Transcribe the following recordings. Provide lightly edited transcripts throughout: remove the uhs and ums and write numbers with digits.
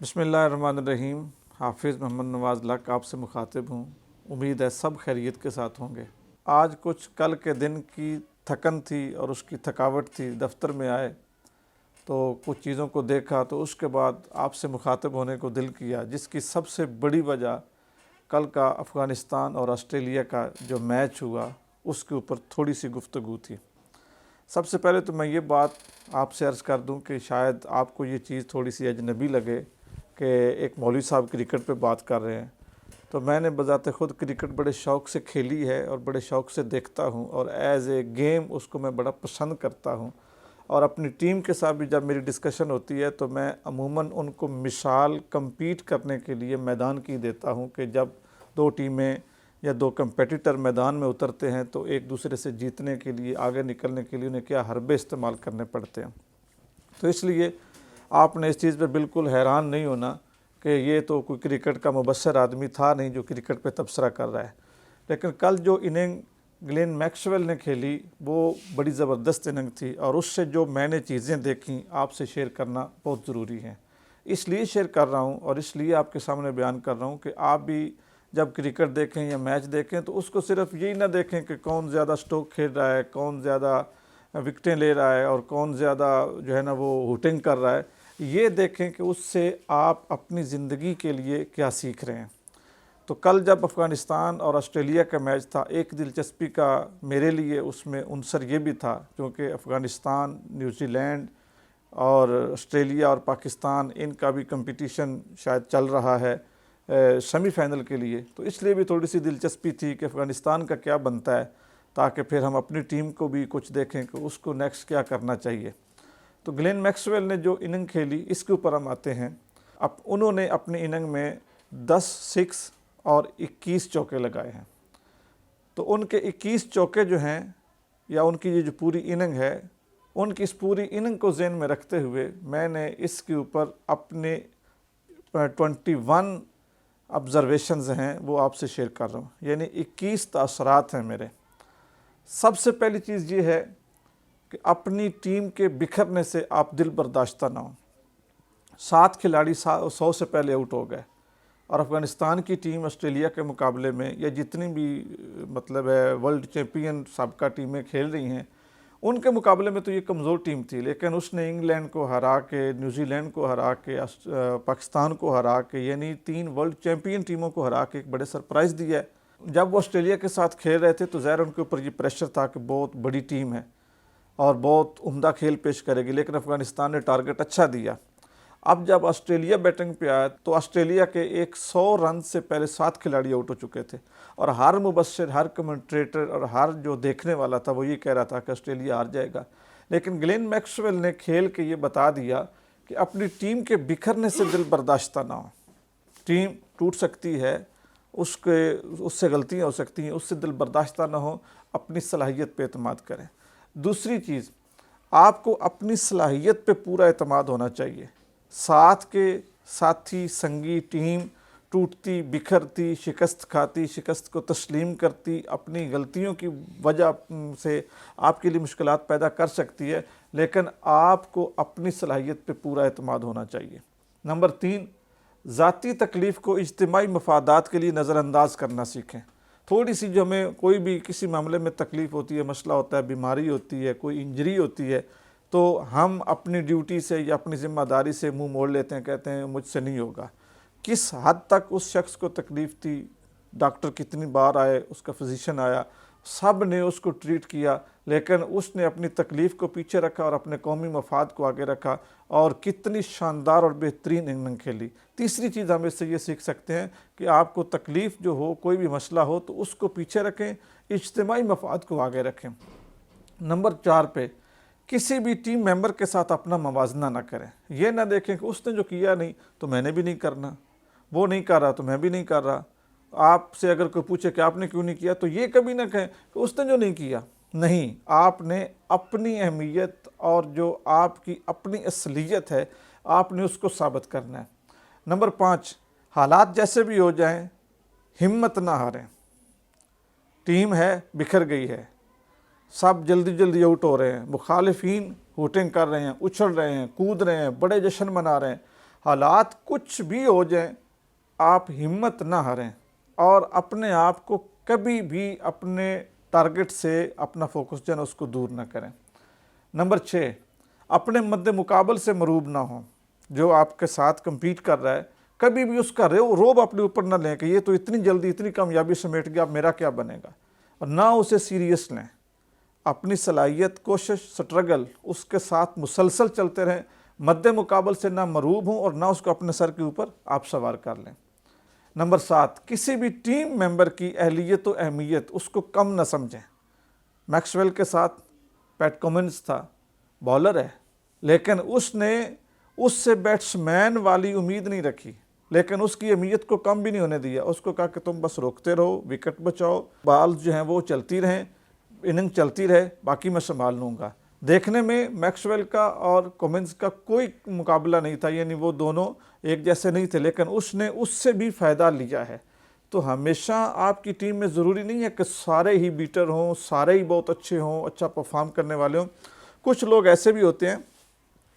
بسم اللہ الرحمن الرحیم۔ حافظ محمد نواز لق آپ سے مخاطب ہوں۔ امید ہے سب خیریت کے ساتھ ہوں گے۔ آج کچھ کل کے دن کی تھکن تھی اور اس کی تھکاوٹ تھی، دفتر میں آئے تو کچھ چیزوں کو دیکھا تو اس کے بعد آپ سے مخاطب ہونے کو دل کیا، جس کی سب سے بڑی وجہ کل کا افغانستان اور آسٹریلیا کا جو میچ ہوا اس کے اوپر تھوڑی سی گفتگو تھی۔ سب سے پہلے تو میں یہ بات آپ سے عرض کر دوں کہ شاید آپ کو یہ چیز تھوڑی سی اجنبی لگے کہ ایک مولوی صاحب کرکٹ پہ بات کر رہے ہیں، تو میں نے بذات خود کرکٹ بڑے شوق سے کھیلی ہے اور بڑے شوق سے دیکھتا ہوں اور ایز اے گیم اس کو میں بڑا پسند کرتا ہوں، اور اپنی ٹیم کے ساتھ بھی جب میری ڈسکشن ہوتی ہے تو میں عموماً ان کو مثال کمپیٹ کرنے کے لیے میدان کی دیتا ہوں کہ جب دو ٹیمیں یا دو کمپیٹیٹر میدان میں اترتے ہیں تو ایک دوسرے سے جیتنے کے لیے، آگے نکلنے کے لیے انہیں کیا حربے استعمال کرنے پڑتے ہیں۔ تو اس لیے آپ نے اس چیز پہ بالکل حیران نہیں ہونا کہ یہ تو کوئی کرکٹ کا مبصر آدمی تھا نہیں جو کرکٹ پہ تبصرہ کر رہا ہے، لیکن کل جو اننگ گلین میکسویل نے کھیلی وہ بڑی زبردست اننگ تھی، اور اس سے جو میں نے چیزیں دیکھیں آپ سے شیئر کرنا بہت ضروری ہے۔ اس لیے شیئر کر رہا ہوں اور اس لیے آپ کے سامنے بیان کر رہا ہوں کہ آپ بھی جب کرکٹ دیکھیں یا میچ دیکھیں تو اس کو صرف یہی نہ دیکھیں کہ کون زیادہ سٹروک کھیل رہا ہے، کون زیادہ وکٹیں لے رہا ہے اور کون زیادہ جو ہے نا وہ ہوٹنگ کر رہا ہے۔ یہ دیکھیں کہ اس سے آپ اپنی زندگی کے لیے کیا سیکھ رہے ہیں۔ تو کل جب افغانستان اور آسٹریلیا کا میچ تھا، ایک دلچسپی کا میرے لیے اس میں عنصر یہ بھی تھا کیونکہ افغانستان، نیوزی لینڈ اور آسٹریلیا اور پاکستان ان کا بھی کمپٹیشن شاید چل رہا ہے سیمی فائنل کے لیے، تو اس لیے بھی تھوڑی سی دلچسپی تھی کہ افغانستان کا کیا بنتا ہے، تاکہ پھر ہم اپنی ٹیم کو بھی کچھ دیکھیں کہ اس کو نیکسٹ کیا کرنا چاہیے۔ تو گلین میکسویل نے جو اننگ کھیلی اس کے اوپر ہم آتے ہیں۔ اب انہوں نے اپنی اننگ میں 10 سکس اور 21 چوکے لگائے ہیں، تو ان کے 21 چوکے جو ہیں یا ان کی یہ جو پوری اننگ ہے، ان کی اس پوری اننگ کو ذہن میں رکھتے ہوئے میں نے اس کے اوپر اپنے 21 آبزرویشنز ہیں وہ آپ سے شیئر کر رہا ہوں، یعنی 21 تاثرات ہیں میرے۔ سب سے پہلی چیز یہ ہے کہ اپنی ٹیم کے بکھرنے سے آپ دل برداشتہ نہ ہوں۔ 7 کھلاڑی 100 سے پہلے آؤٹ ہو گئے، اور افغانستان کی ٹیم آسٹریلیا کے مقابلے میں یا جتنی بھی مطلب ہے ورلڈ چیمپئن سابقہ ٹیمیں کھیل رہی ہیں ان کے مقابلے میں تو یہ کمزور ٹیم تھی، لیکن اس نے انگلینڈ کو ہرا کے، نیوزی لینڈ کو ہرا کے، پاکستان کو ہرا کے، یعنی 3 ورلڈ چیمپئن ٹیموں کو ہرا کے ایک بڑے سرپرائز دیا ہے۔ جب وہ آسٹریلیا کے ساتھ کھیل رہے تھے تو ظاہر ان کے اوپر یہ پریشر تھا کہ بہت بڑی ٹیم ہے اور بہت عمدہ کھیل پیش کرے گی، لیکن افغانستان نے ٹارگٹ اچھا دیا۔ اب جب آسٹریلیا بیٹنگ پہ آیا تو آسٹریلیا کے 100 رن سے پہلے 7 کھلاڑی آؤٹ ہو چکے تھے، اور ہر مبصر، ہر کمنٹریٹر اور ہر جو دیکھنے والا تھا وہ یہ کہہ رہا تھا کہ آسٹریلیا ہار جائے گا، لیکن گلین میکسویل نے کھیل کے یہ بتا دیا کہ اپنی ٹیم کے بکھرنے سے دل برداشتہ نہ ہو۔ ٹیم ٹوٹ سکتی ہے، اس سے غلطیاں ہو سکتی ہیں، اس سے دل برداشتہ نہ ہو، اپنی صلاحیت پہ اعتماد کریں۔ دوسری چیز، آپ کو اپنی صلاحیت پہ پورا اعتماد ہونا چاہیے۔ ساتھ کے ساتھی، سنگی ٹیم ٹوٹتی، بکھرتی، شکست کھاتی، شکست کو تسلیم کرتی، اپنی غلطیوں کی وجہ سے آپ کے لیے مشکلات پیدا کر سکتی ہے، لیکن آپ کو اپنی صلاحیت پہ پورا اعتماد ہونا چاہیے۔ نمبر 3، ذاتی تکلیف کو اجتماعی مفادات کے لیے نظر انداز کرنا سیکھیں۔ تھوڑی سی جو ہمیں کوئی بھی کسی معاملے میں تکلیف ہوتی ہے، مسئلہ ہوتا ہے، بیماری ہوتی ہے، کوئی انجری ہوتی ہے، تو ہم اپنی ڈیوٹی سے یا اپنی ذمہ داری سے منہ موڑ لیتے ہیں، کہتے ہیں مجھ سے نہیں ہوگا۔ کس حد تک اس شخص کو تکلیف تھی، ڈاکٹر کتنی بار آئے، اس کا فزیشین آیا، سب نے اس کو ٹریٹ کیا، لیکن اس نے اپنی تکلیف کو پیچھے رکھا اور اپنے قومی مفاد کو آگے رکھا، اور کتنی شاندار اور بہترین اننگ کھیلی۔ تیسری چیز ہم اس سے یہ سیکھ سکتے ہیں کہ آپ کو تکلیف جو ہو، کوئی بھی مسئلہ ہو تو اس کو پیچھے رکھیں، اجتماعی مفاد کو آگے رکھیں۔ نمبر 4 پہ، کسی بھی ٹیم ممبر کے ساتھ اپنا موازنہ نہ کریں۔ یہ نہ دیکھیں کہ اس نے جو کیا نہیں تو میں نے بھی نہیں کرنا، وہ نہیں کر رہا تو میں بھی نہیں کر رہا۔ آپ سے اگر کوئی پوچھے کہ آپ نے کیوں نہیں کیا تو یہ کبھی نہ کہیں کہ اس نے جو نہیں کیا، نہیں، آپ نے اپنی اہمیت اور جو آپ کی اپنی اصلیت ہے آپ نے اس کو ثابت کرنا ہے۔ نمبر 5، حالات جیسے بھی ہو جائیں ہمت نہ ہاریں۔ ٹیم ہے، بکھر گئی ہے، سب جلدی جلدی آؤٹ ہو رہے ہیں، مخالفین ہوٹنگ کر رہے ہیں، اچھل رہے ہیں، کود رہے ہیں، بڑے جشن منا رہے ہیں، حالات کچھ بھی ہو جائیں آپ ہمت نہ ہاریں اور اپنے آپ کو کبھی بھی اپنے ٹارگٹ سے اپنا فوکس جو ہے اس کو دور نہ کریں۔ نمبر 6، اپنے مد مقابل سے مروب نہ ہوں۔ جو آپ کے ساتھ کمپیٹ کر رہا ہے کبھی بھی اس کا روب اپنے اوپر نہ لیں کہ یہ تو اتنی جلدی اتنی کامیابی سمیٹ گیا، اب میرا کیا بنے گا، اور نہ اسے سیریس لیں۔ اپنی صلاحیت، کوشش، سٹرگل اس کے ساتھ مسلسل چلتے رہیں، مد مقابل سے نہ مروب ہوں اور نہ اس کو اپنے سر کے اوپر آپ سوار کر لیں۔ نمبر 7، کسی بھی ٹیم ممبر کی اہلیت و اہمیت اس کو کم نہ سمجھیں۔ میکسویل کے ساتھ پیٹ کمنز تھا، بالر ہے، لیکن اس نے اس سے بیٹسمین والی امید نہیں رکھی، لیکن اس کی اہمیت کو کم بھی نہیں ہونے دیا۔ اس کو کہا کہ تم بس روکتے رہو، وکٹ بچاؤ، بال جو ہیں وہ چلتی رہیں، اننگ چلتی رہے، باقی میں سنبھال لوں گا۔ دیکھنے میں میکسویل کا اور کومنز کا کوئی مقابلہ نہیں تھا، یعنی وہ دونوں ایک جیسے نہیں تھے، لیکن اس نے اس سے بھی فائدہ لیا ہے۔ تو ہمیشہ آپ کی ٹیم میں ضروری نہیں ہے کہ سارے ہی بیٹر ہوں، سارے ہی بہت اچھے ہوں، اچھا پرفارم کرنے والے ہوں۔ کچھ لوگ ایسے بھی ہوتے ہیں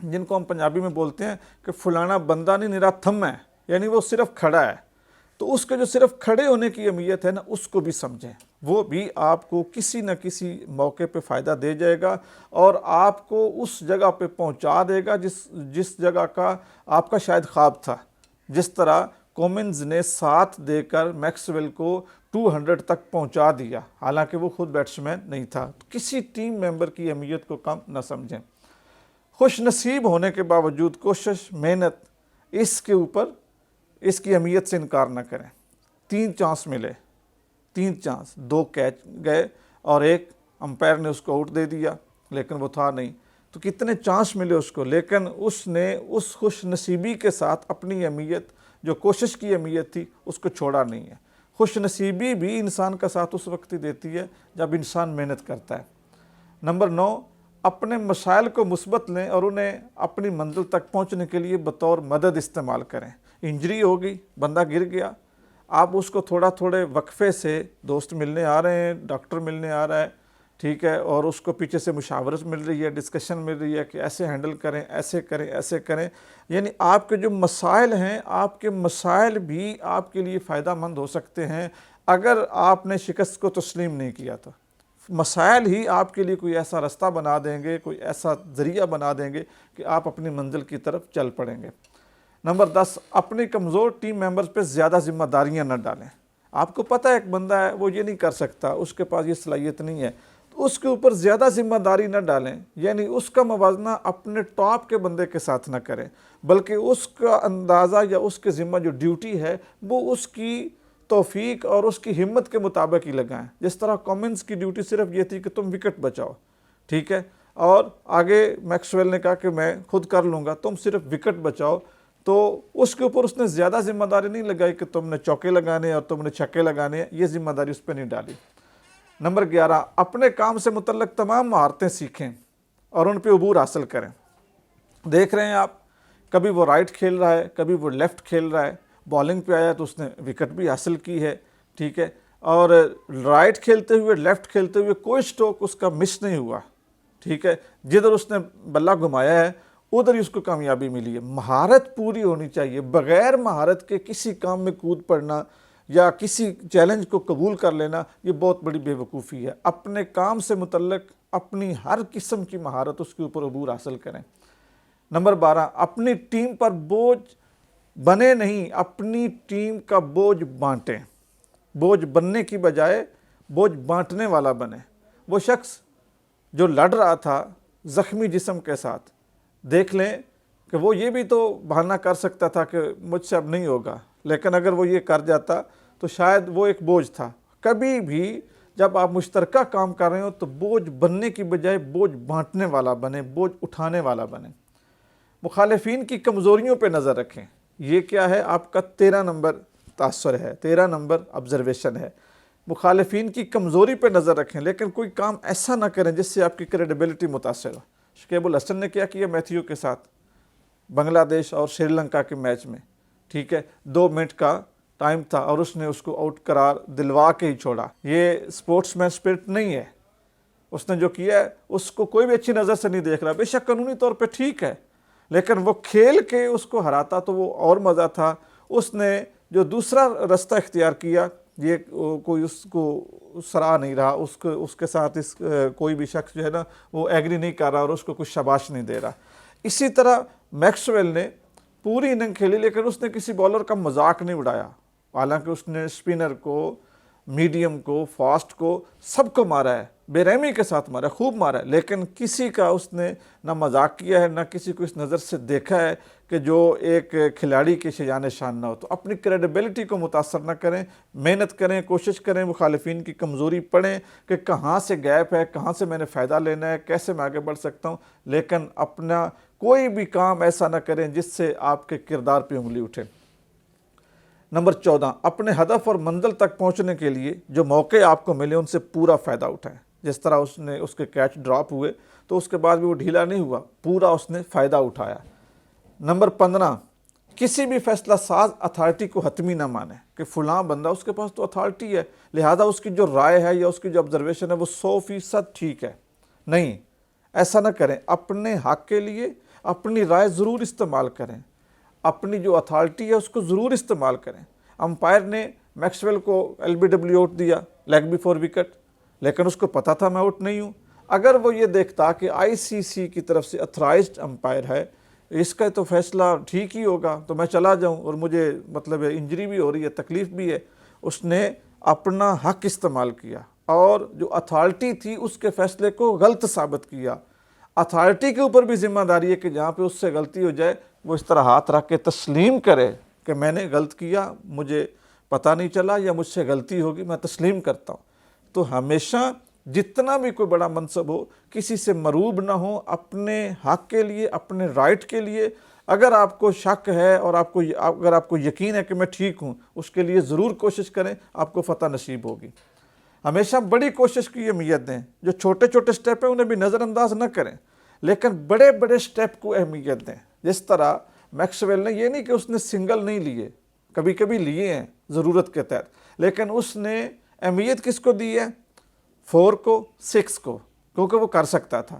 جن کو ہم پنجابی میں بولتے ہیں کہ فلانا بندہ نہیں نرا تھم ہے، یعنی وہ صرف کھڑا ہے۔ تو اس کے جو صرف کھڑے ہونے کی اہمیت ہے نا، اس کو بھی سمجھیں، وہ بھی آپ کو کسی نہ کسی موقع پہ فائدہ دے جائے گا اور آپ کو اس جگہ پہ پہنچا دے گا جس جگہ کا آپ کا شاید خواب تھا۔ جس طرح کومنز نے ساتھ دے کر میکسویل کو 200 تک پہنچا دیا، حالانکہ وہ خود بیٹسمین نہیں تھا۔ کسی ٹیم ممبر کی اہمیت کو کم نہ سمجھیں۔ خوش نصیب ہونے کے باوجود کوشش، محنت اس کے اوپر اس کی اہمیت سے انکار نہ کریں۔ 3 چانس ملے، 3 چانس، 2 کیچ گئے اور ایک امپائر نے اس کو آؤٹ دے دیا، لیکن وہ تھا نہیں۔ تو کتنے چانس ملے اس کو، لیکن اس نے اس خوش نصیبی کے ساتھ اپنی اہمیت، جو کوشش کی اہمیت تھی، اس کو چھوڑا نہیں ہے۔ خوش نصیبی بھی انسان کا ساتھ اس وقت ہی دیتی ہے جب انسان محنت کرتا ہے۔ نمبر 9، اپنے مسائل کو مثبت لیں اور انہیں اپنی منزل تک پہنچنے کے لیے بطور مدد استعمال کریں۔ انجری ہو گئی، بندہ گر گیا، آپ اس کو تھوڑے وقفے سے، دوست ملنے آ رہے ہیں، ڈاکٹر ملنے آ رہا ہے، ٹھیک ہے، اور اس کو پیچھے سے مشاورت مل رہی ہے، ڈسکشن مل رہی ہے کہ ایسے ہینڈل کریں، ایسے کریں، ایسے کریں، یعنی آپ کے جو مسائل ہیں، آپ کے مسائل بھی آپ کے لیے فائدہ مند ہو سکتے ہیں اگر آپ نے شکست کو تسلیم نہیں کیا تو۔ مسائل ہی آپ کے لیے کوئی ایسا رستہ بنا دیں گے، کوئی ایسا ذریعہ بنا دیں گے کہ آپ اپنی منزل کی طرف چل پڑیں گے۔ نمبر 10، اپنی کمزور ٹیم ممبرز پہ زیادہ ذمہ داریاں نہ ڈالیں۔ آپ کو پتہ ہے ایک بندہ ہے وہ یہ نہیں کر سکتا، اس کے پاس یہ صلاحیت نہیں ہے، تو اس کے اوپر زیادہ ذمہ داری نہ ڈالیں، یعنی اس کا موازنہ اپنے ٹاپ کے بندے کے ساتھ نہ کریں، بلکہ اس کا اندازہ یا اس کے ذمہ جو ڈیوٹی ہے وہ اس کی توفیق اور اس کی ہمت کے مطابق ہی لگائیں۔ جس طرح کومنز کی ڈیوٹی صرف یہ تھی کہ تم وکٹ بچاؤ، ٹھیک ہے، اور آگے میکسویل نے کہا کہ میں خود کر لوں گا، تم صرف وکٹ بچاؤ، تو اس کے اوپر اس نے زیادہ ذمہ داری نہیں لگائی کہ تم نے چوکے لگانے اور تم نے چھکے لگانے، یہ ذمہ داری اس پہ نہیں ڈالی۔ نمبر 11، اپنے کام سے متعلق تمام مہارتیں سیکھیں اور ان پہ عبور حاصل کریں۔ دیکھ رہے ہیں آپ، کبھی وہ رائٹ کھیل رہا ہے، کبھی وہ لیفٹ کھیل رہا ہے، بالنگ پہ آیا تو اس نے وکٹ بھی حاصل کی ہے، ٹھیک ہے، اور رائٹ کھیلتے ہوئے، لیفٹ کھیلتے ہوئے کوئی سٹروک اس کا مس نہیں ہوا، ٹھیک ہے، جدھر اس نے بلہ گھمایا ہے ادھر ہی اس کو کامیابی ملی ہے۔ مہارت پوری ہونی چاہیے، بغیر مہارت کے کسی کام میں کود پڑنا یا کسی چیلنج کو قبول کر لینا یہ بہت بڑی بے وقوفی ہے۔ اپنے کام سے متعلق اپنی ہر قسم کی مہارت اس کے اوپر عبور حاصل کریں۔ نمبر 12، اپنی ٹیم پر بوجھ بنے نہیں، اپنی ٹیم کا بوجھ بانٹیں۔ بوجھ بننے کی بجائے بوجھ بانٹنے والا بنے۔ وہ شخص جو لڑ رہا تھا زخمی جسم کے ساتھ، دیکھ لیں کہ وہ یہ بھی تو بہانہ کر سکتا تھا کہ مجھ سے اب نہیں ہوگا، لیکن اگر وہ یہ کر جاتا تو شاید وہ ایک بوجھ تھا۔ کبھی بھی جب آپ مشترکہ کام کر رہے ہو تو بوجھ بننے کی بجائے بوجھ بانٹنے والا بنے، بوجھ اٹھانے والا بنے۔ مخالفین کی کمزوریوں پہ نظر رکھیں۔ یہ کیا ہے؟ آپ کا 13 نمبر تاثر ہے، 13 نمبر آبزرویشن ہے۔ مخالفین کی کمزوری پہ نظر رکھیں، لیکن کوئی کام ایسا نہ کریں جس سے آپ کی کریڈیبلٹی متاثر ہو۔ شکیب الحسن نے کیا کیا میتھیو کے ساتھ بنگلہ دیش اور سری لنکا کے میچ میں، ٹھیک ہے، 2 منٹ کا ٹائم تھا اور اس نے اس کو آؤٹ قرار دلوا کے ہی چھوڑا۔ یہ سپورٹس مین اسپرٹ نہیں ہے۔ اس نے جو کیا ہے اس کو کوئی بھی اچھی نظر سے نہیں دیکھ رہا، بے شک قانونی طور پہ ٹھیک ہے، لیکن وہ کھیل کے اس کو ہراتا تو وہ اور مزہ تھا۔ اس نے جو دوسرا راستہ اختیار کیا، یہ کوئی اس کو سراہ نہیں رہا، اس کے ساتھ کوئی بھی شخص جو ہے نا وہ ایگری نہیں کر رہا اور اس کو کچھ شاباش نہیں دے رہا۔ اسی طرح میکسویل نے پوری اننگ کھیلی، لیکن اس نے کسی بالر کا مذاق نہیں اڑایا، حالانکہ اس نے اسپنر کو، میڈیم کو، فاسٹ کو، سب کو مارا ہے، بے رحمی کے ساتھ مارا ہے، خوب مارا ہے، لیکن کسی کا اس نے نہ مذاق کیا ہے، نہ کسی کو اس نظر سے دیکھا ہے کہ جو ایک کھلاڑی کے شجاع شان نہ ہو۔ تو اپنی کریڈیبلٹی کو متاثر نہ کریں، محنت کریں، کوشش کریں، مخالفین کی کمزوری پڑھیں کہ کہاں سے گیپ ہے، کہاں سے میں نے فائدہ لینا ہے، کیسے میں آگے بڑھ سکتا ہوں، لیکن اپنا کوئی بھی کام ایسا نہ کریں جس سے آپ کے کردار پہ انگلی اٹھے۔ نمبر 14، اپنے ہدف اور منزل تک پہنچنے کے لیے جو موقع آپ کو ملے ان سے پورا فائدہ اٹھائیں۔ جس طرح اس کے کیچ ڈراپ ہوئے تو اس کے بعد بھی وہ ڈھیلا نہیں ہوا، پورا اس نے فائدہ اٹھایا۔ نمبر 15، کسی بھی فیصلہ ساز اتھارٹی کو حتمی نہ مانیں کہ فلاں بندہ، اس کے پاس تو اتھارٹی ہے لہذا اس کی جو رائے ہے یا اس کی جو آبزرویشن ہے وہ 100% ٹھیک ہے۔ نہیں، ایسا نہ کریں۔ اپنے حق کے لیے اپنی رائے ضرور استعمال کریں، اپنی جو اتھارٹی ہے اس کو ضرور استعمال کریں۔ امپائر نے میکسویل کو LBW آؤٹ دیا، لیگ بفور وکٹ، لیکن اس کو پتا تھا میں آؤٹ نہیں ہوں۔ اگر وہ یہ دیکھتا کہ ICC کی طرف سے اتھرائزڈ امپائر ہے، اس کا تو فیصلہ ٹھیک ہی ہوگا تو میں چلا جاؤں، اور مجھے انجری بھی ہو رہی ہے، تکلیف بھی ہے، اس نے اپنا حق استعمال کیا اور جو اتھارٹی تھی اس کے فیصلے کو غلط ثابت کیا۔ اتھارٹی کے اوپر بھی ذمہ داری ہے کہ جہاں پہ اس سے غلطی ہو جائے وہ اس طرح ہاتھ رکھ کے تسلیم کرے کہ میں نے غلط کیا، مجھے پتہ نہیں چلا یا مجھ سے غلطی ہوگی، میں تسلیم کرتا ہوں۔ تو ہمیشہ جتنا بھی کوئی بڑا منصب ہو کسی سے مروب نہ ہو، اپنے حق کے لیے، اپنے رائٹ کے لیے اگر آپ کو شک ہے اور اگر آپ کو یقین ہے کہ میں ٹھیک ہوں، اس کے لیے ضرور کوشش کریں، آپ کو فتح نصیب ہوگی۔ ہمیشہ بڑی کوشش کی اہمیت دیں، جو چھوٹے چھوٹے سٹیپ ہیں انہیں بھی نظر انداز نہ کریں، لیکن بڑے بڑے سٹیپ کو اہمیت دیں۔ جس طرح میکسویل نے یہ نہیں کہ اس نے سنگل نہیں لیے، کبھی کبھی لیے ہیں ضرورت کے تحت، لیکن اس نے اہمیت کس کو دی ہے؟ 4 کو، 6 کو، کیونکہ وہ کر سکتا تھا۔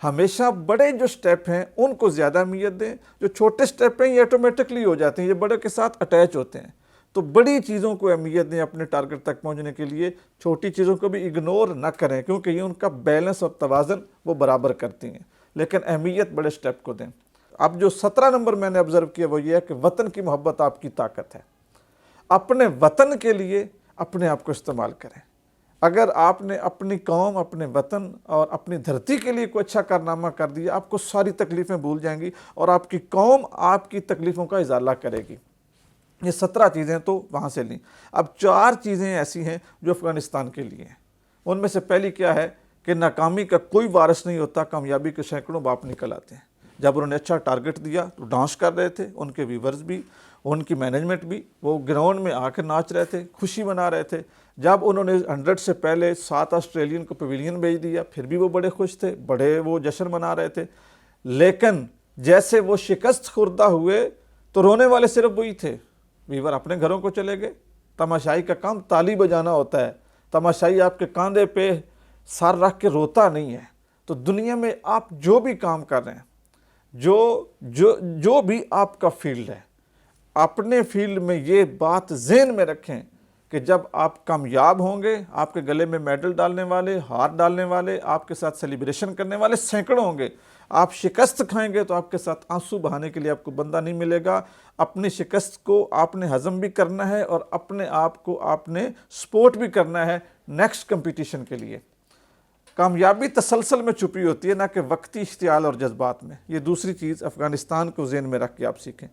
ہمیشہ بڑے جو سٹیپ ہیں ان کو زیادہ اہمیت دیں، جو چھوٹے سٹیپ ہیں یہ آٹومیٹکلی ہو جاتے ہیں، یہ بڑے کے ساتھ اٹیچ ہوتے ہیں۔ تو بڑی چیزوں کو اہمیت دیں اپنے ٹارگٹ تک پہنچنے کے لیے، چھوٹی چیزوں کو بھی اگنور نہ کریں کیونکہ یہ ان کا بیلنس اور توازن وہ برابر کرتی ہیں، لیکن اہمیت بڑے سٹیپ کو دیں۔ اب جو 17 نمبر میں نے آبزرو کیا وہ یہ ہے کہ وطن کی محبت آپ کی طاقت ہے۔ اپنے وطن کے لیے اپنے آپ کو استعمال کریں۔ اگر آپ نے اپنی قوم، اپنے وطن اور اپنی دھرتی کے لیے کوئی اچھا کارنامہ کر دیا، آپ کو ساری تکلیفیں بھول جائیں گی اور آپ کی قوم آپ کی تکلیفوں کا ازالہ کرے گی۔ یہ 17 چیزیں تو وہاں سے لیں۔ اب 4 چیزیں ایسی ہیں جو افغانستان کے لیے ہیں۔ ان میں سے پہلی کیا ہے کہ ناکامی کا کوئی وارث نہیں ہوتا، کامیابی کے سینکڑوں باپ نکل آتے ہیں۔ جب انہوں نے اچھا ٹارگٹ دیا تو ڈانس کر رہے تھے، ان کے ویورز بھی، ان کی مینجمنٹ بھی، وہ گراؤنڈ میں آ کے ناچ رہے تھے، خوشی منا رہے تھے۔ جب انہوں نے 100 سے پہلے 7 آسٹریلین کو پیویلین بھیج دیا، پھر بھی وہ بڑے خوش تھے، بڑے وہ جشن منا رہے تھے۔ لیکن جیسے وہ شکست خوردہ ہوئے تو رونے والے صرف وہی تھے، ویور اپنے گھروں کو چلے گئے۔ تماشائی کا کام تالی بجانا ہوتا ہے، تماشائی آپ کے کاندھے پہ سر رکھ کے روتا نہیں ہے۔ تو دنیا میں آپ جو بھی کام کر رہے ہیں، جو بھی آپ کا فیلڈ ہے، اپنے فیلڈ میں یہ بات ذہن میں رکھیں کہ جب آپ کامیاب ہوں گے، آپ کے گلے میں میڈل ڈالنے والے، ہاتھ ڈالنے والے، آپ کے ساتھ سیلیبریشن کرنے والے سینکڑوں ہوں گے۔ آپ شکست کھائیں گے تو آپ کے ساتھ آنسو بہانے کے لیے آپ کو بندہ نہیں ملے گا۔ اپنی شکست کو آپ نے ہضم بھی کرنا ہے اور اپنے آپ کو آپ نے سپورٹ بھی کرنا ہے نیکسٹ کمپٹیشن کے لیے۔ کامیابی تسلسل میں چھپی ہوتی ہے، نہ کہ وقتی اشتعال اور جذبات میں۔ یہ دوسری چیز افغانستان کو ذہن میں رکھ کے آپ سیکھیں۔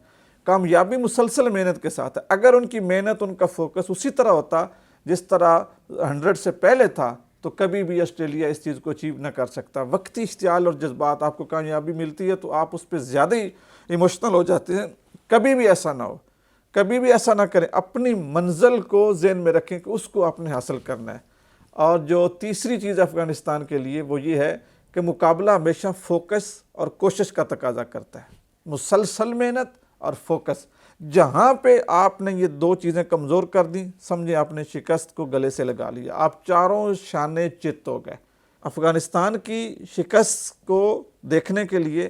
کامیابی مسلسل محنت کے ساتھ ہے۔ اگر ان کی محنت، ان کا فوکس اسی طرح ہوتا جس طرح 100 سے پہلے تھا تو کبھی بھی آسٹریلیا اس چیز کو اچیو نہ کر سکتا۔ وقتی اشتعال اور جذبات، آپ کو کامیابی ملتی ہے تو آپ اس پہ زیادہ ہی ایموشنل ہو جاتے ہیں۔ کبھی بھی ایسا نہ ہو، کبھی بھی ایسا نہ کریں۔ اپنی منزل کو ذہن میں رکھیں کہ اس کو آپ نے حاصل کرنا ہے۔ اور جو تیسری چیز افغانستان کے لیے وہ یہ ہے کہ مقابلہ ہمیشہ فوکس اور کوشش کا تقاضا کرتا ہے، مسلسل محنت اور فوکس۔ جہاں پہ آپ نے یہ 2 چیزیں کمزور کر دیں، سمجھیں آپ نے شکست کو گلے سے لگا لیا، آپ چاروں شانے چت ہو گئے۔ افغانستان کی شکست کو دیکھنے کے لیے